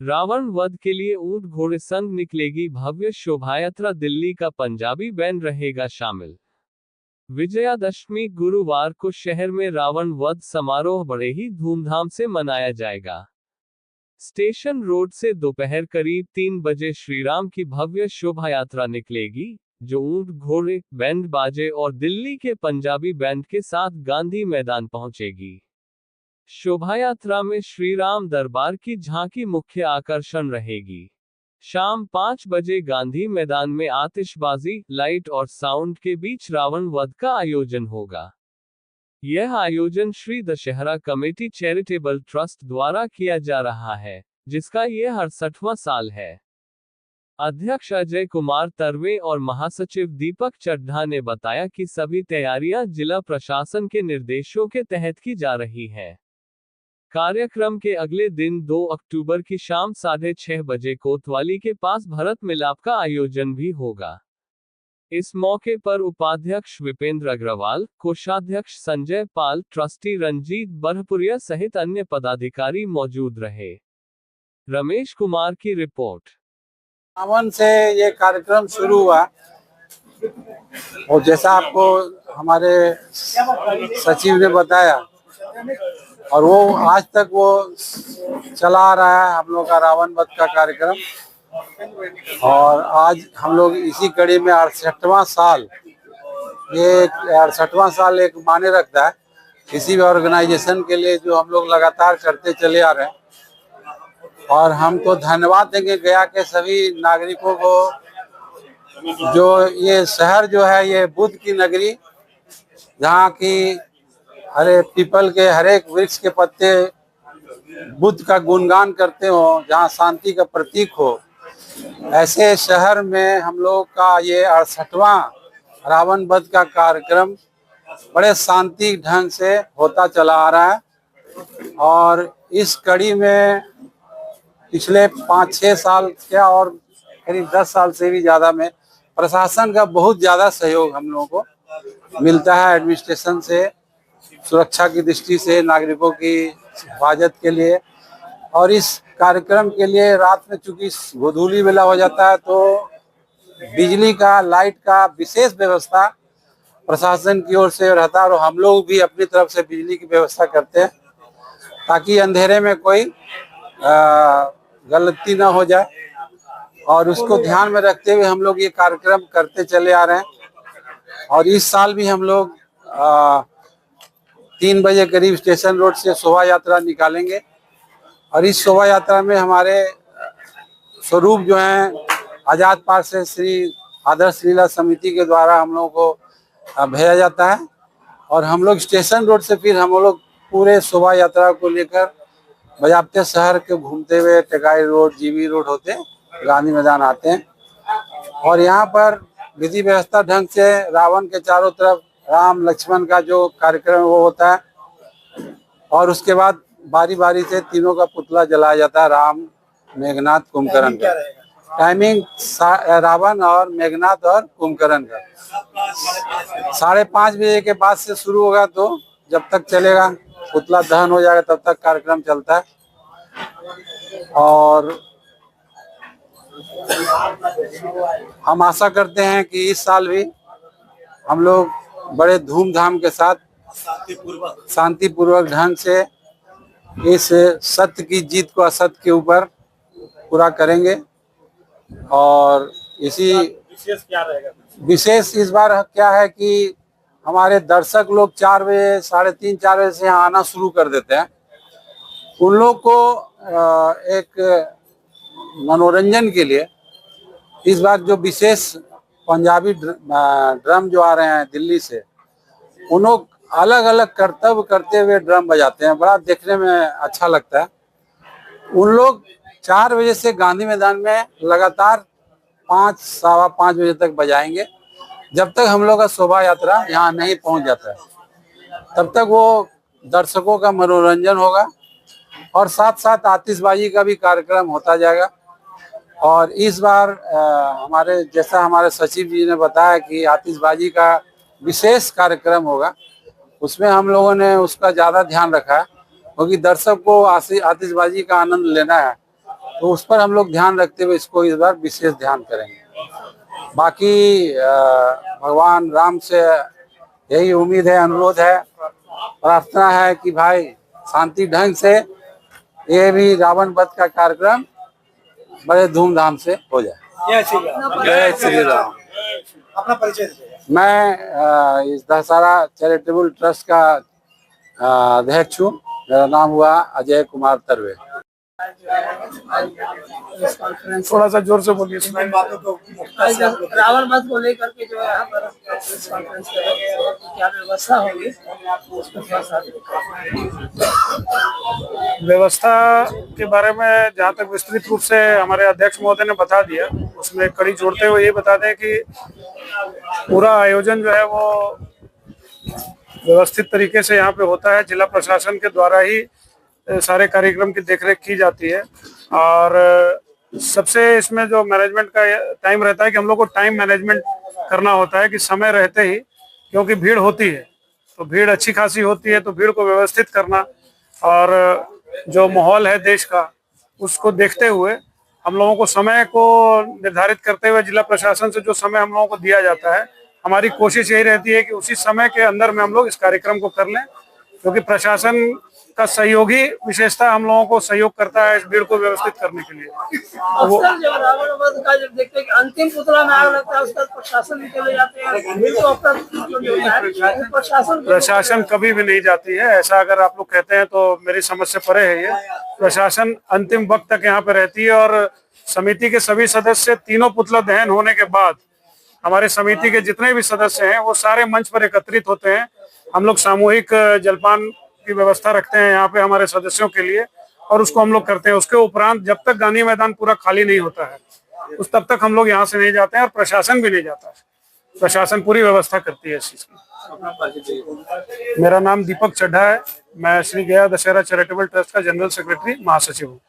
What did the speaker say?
रावण वध के लिए ऊंट घोड़े संग निकलेगी भव्य शोभायात्रा, दिल्ली का पंजाबी बैंड रहेगा शामिल। विजयादशमी गुरुवार को शहर में रावण वध समारोह बड़े ही धूमधाम से मनाया जाएगा। स्टेशन रोड से दोपहर करीब 3 बजे श्रीराम की भव्य शोभायात्रा निकलेगी, जो ऊंट घोड़े, बैंड बाजे और दिल्ली के पंजाबी बैंड के साथ गांधी मैदान पहुंचेगी। शोभायात्रा में श्रीराम दरबार की झांकी मुख्य आकर्षण रहेगी। शाम 5 बजे गांधी मैदान में आतिशबाजी, लाइट और साउंड के बीच रावण वध का आयोजन होगा। यह आयोजन Shri Dussehra committee charitable trust द्वारा किया जा रहा है, जिसका यह 68वां साल है। अध्यक्ष अजय कुमार तरवे और महासचिव दीपक चड्ढा ने बताया कि सभी तैयारियां जिला प्रशासन के निर्देशों के तहत की जा रही हैं। कार्यक्रम के अगले दिन 2 अक्टूबर की शाम 6:30 बजे कोतवाली के पास भरत मिलाप का आयोजन भी होगा। इस मौके पर उपाध्यक्ष विपेंद्र अग्रवाल, कोषाध्यक्ष संजय पाल, ट्रस्टी रंजीत बरहपुरिया सहित अन्य पदाधिकारी मौजूद रहे। रमेश कुमार की रिपोर्ट। रावण से ये कार्यक्रम शुरू हुआ और जैसा आपको हमारे सचिव ने बताया, और वो आज तक वो चला आ रहा है हम लोग का रावण वध का कार्यक्रम। और आज हम लोग इसी कड़ी में 68वां साल, ये 68वां साल एक माने रखता है किसी भी ऑर्गेनाइजेशन के लिए जो हम लोग लगातार करते चले आ रहे हैं। और हम तो धन्यवाद देंगे गया के सभी नागरिकों को, जो ये शहर जो है ये बुद्ध की नगरी, जहाँ की हरे पीपल के हर एक वृक्ष के पत्ते बुद्ध का गुणगान करते हो, जहाँ शांति का प्रतीक हो, ऐसे शहर में हम लोग का ये 68वां रावण वध का कार्यक्रम बड़े शांति ढंग से होता चला आ रहा है। और इस कड़ी में पिछले 5-6 साल क्या और करीब 10 साल से भी ज़्यादा में प्रशासन का बहुत ज़्यादा सहयोग हम लोगों को मिलता है। एडमिनिस्ट्रेशन से, सुरक्षा की दृष्टि से, नागरिकों की हिफाजत के लिए। और इस कार्यक्रम के लिए रात में चूंकि गोधूली वेला हो जाता है, तो बिजली का, लाइट का विशेष व्यवस्था प्रशासन की ओर से रहता है। और हम लोग भी अपनी तरफ से बिजली की व्यवस्था करते हैं ताकि अंधेरे में कोई गलती ना हो जाए। और उसको ध्यान में रखते हुए हम लोग ये कार्यक्रम करते चले आ रहे हैं। और इस साल भी हम लोग 3 बजे करीब स्टेशन रोड से शोभा यात्रा निकालेंगे। और इस शोभा यात्रा में हमारे स्वरूप जो हैं आजाद पार्क से श्री आदर्श लीला समिति के द्वारा हम लोगों को भेजा जाता है। और हम लोग स्टेशन रोड से फिर हम लोग पूरे शोभा यात्रा को लेकर बजाबते शहर के घूमते हुए टेकाई रोड, जीबी रोड होते गांधी मैदान आते हैं। और यहाँ पर विधि व्यवस्था ढंग से रावण के चारों तरफ राम लक्ष्मण का जो कार्यक्रम वो होता है। और उसके बाद बारी बारी से तीनों का पुतला जलाया जाता है, राम, मेघनाथ, कुंभकर्ण का। टाइमिंग रावण और मेघनाथ और कुंभकर्ण का 5:30 बजे के बाद से शुरू होगा, तो जब तक चलेगा, पुतला दहन हो जाएगा तब तक कार्यक्रम चलता है। और हम आशा करते हैं कि इस साल भी हम लोग बड़े धूमधाम के साथ शांतिपूर्वक ढंग से इस सत्य की जीत को असत्य के ऊपर पूरा करेंगे। और इसी विशेष इस बार क्या है कि हमारे दर्शक लोग 4 बजे, 3:30-4 बजे से यहाँ आना शुरू कर देते हैं। उन लोग को एक मनोरंजन के लिए इस बार जो विशेष पंजाबी ड्रम जो आ रहे हैं दिल्ली से, उन लोग अलग अलग कर्तव्य करते हुए ड्रम बजाते हैं, बड़ा देखने में अच्छा लगता है। उन लोग 4 बजे से गांधी मैदान में लगातार 5, 5:15 बजे तक बजाएंगे, जब तक हम लोग का शोभा यात्रा यहाँ नहीं पहुँच जाता है। तब तक वो दर्शकों का मनोरंजन होगा। और साथ साथ आतिशबाजी का भी कार्यक्रम होता जाएगा। और इस बार हमारे सचिव जी ने बताया कि आतिशबाजी का विशेष कार्यक्रम होगा, उसमें हम लोगों ने उसका ज़्यादा ध्यान रखा है, क्योंकि दर्शक को आतिशबाजी का आनंद लेना है। तो उस पर हम लोग ध्यान रखते हुए इसको इस बार विशेष ध्यान करेंगे। बाकी भगवान राम से यही उम्मीद है, अनुरोध है, प्रार्थना है कि भाई शांति ढंग से ये भी रावण वध का कार्यक्रम बड़े धूमधाम से हो जाए। जय श्री राम। अपना परिचय दीजिए। मैं इस दशहरा चैरिटेबल ट्रस्ट का अध्यक्ष हूँ। मेरा नाम हुआ अजय कुमार तरवे। थोड़ा सा जोर से बोलिए, सुनाई बातों को। रावण वध को लेकर के जो है यहाँ पर प्रेस कॉन्फ्रेंस कर रहे हैं, क्या व्यवस्था होगी उस पर थोड़ा सा व्यवस्था के बारे में जहाँ तक विस्तृत रूप से हमारे अध्यक्ष महोदय ने बता दिया, उसमें कड़ी जोड़ते हुए ये बता दें कि पूरा आयोजन जो है वो व्यवस्थित तरीके से यहाँ पे होता है। जिला प्रशासन के द्वारा ही सारे कार्यक्रम की देखरेख की जाती है और सबसे इसमें जो मैनेजमेंट का टाइम रहता है कि हम लोग को टाइम मैनेजमेंट करना होता है कि समय रहते ही, क्योंकि भीड़ होती है तो भीड़ अच्छी खासी होती है, तो भीड़ को व्यवस्थित करना और जो माहौल है देश का उसको देखते हुए हम लोगों को समय को निर्धारित करते हुए जिला प्रशासन से जो समय हम लोगों को दिया जाता है, हमारी कोशिश यही रहती है कि उसी समय के अंदर में हम लोग इस कार्यक्रम को कर लें, क्योंकि प्रशासन का सहयोगी विशेषता हम लोगों को सहयोग करता है इस भीड़ को व्यवस्थित करने के लिए। अक्सर जब रावण वध का जब देखते हैं कि अंतिम पुतला में आग लगता है उसका प्रशासन भी चले जाते हैं, भीड़ को अपना जो है प्रशासन कभी भी नहीं जाती है। ऐसा अगर आप लोग कहते हैं तो मेरी समझ से परे है। ये प्रशासन अंतिम वक्त तक यहाँ पे रहती है और समिति के सभी सदस्य तीनों पुतला दहन होने के बाद हमारे समिति के जितने भी सदस्य हैं वो सारे मंच पर एकत्रित होते हैं। हम लोग सामूहिक जलपान की व्यवस्था रखते हैं यहाँ पे हमारे सदस्यों के लिए और उसको हम लोग करते हैं। उसके उपरांत जब तक गांधी मैदान पूरा खाली नहीं होता है उस तब तक हम लोग यहाँ से नहीं जाते हैं और प्रशासन भी नहीं जाता है। प्रशासन पूरी व्यवस्था करती है इस चीज की। मेरा नाम दीपक चड्ढा है। मैं श्री गया दशहरा चैरिटेबल ट्रस्ट का जनरल सेक्रेटरी महासचिव हूँ।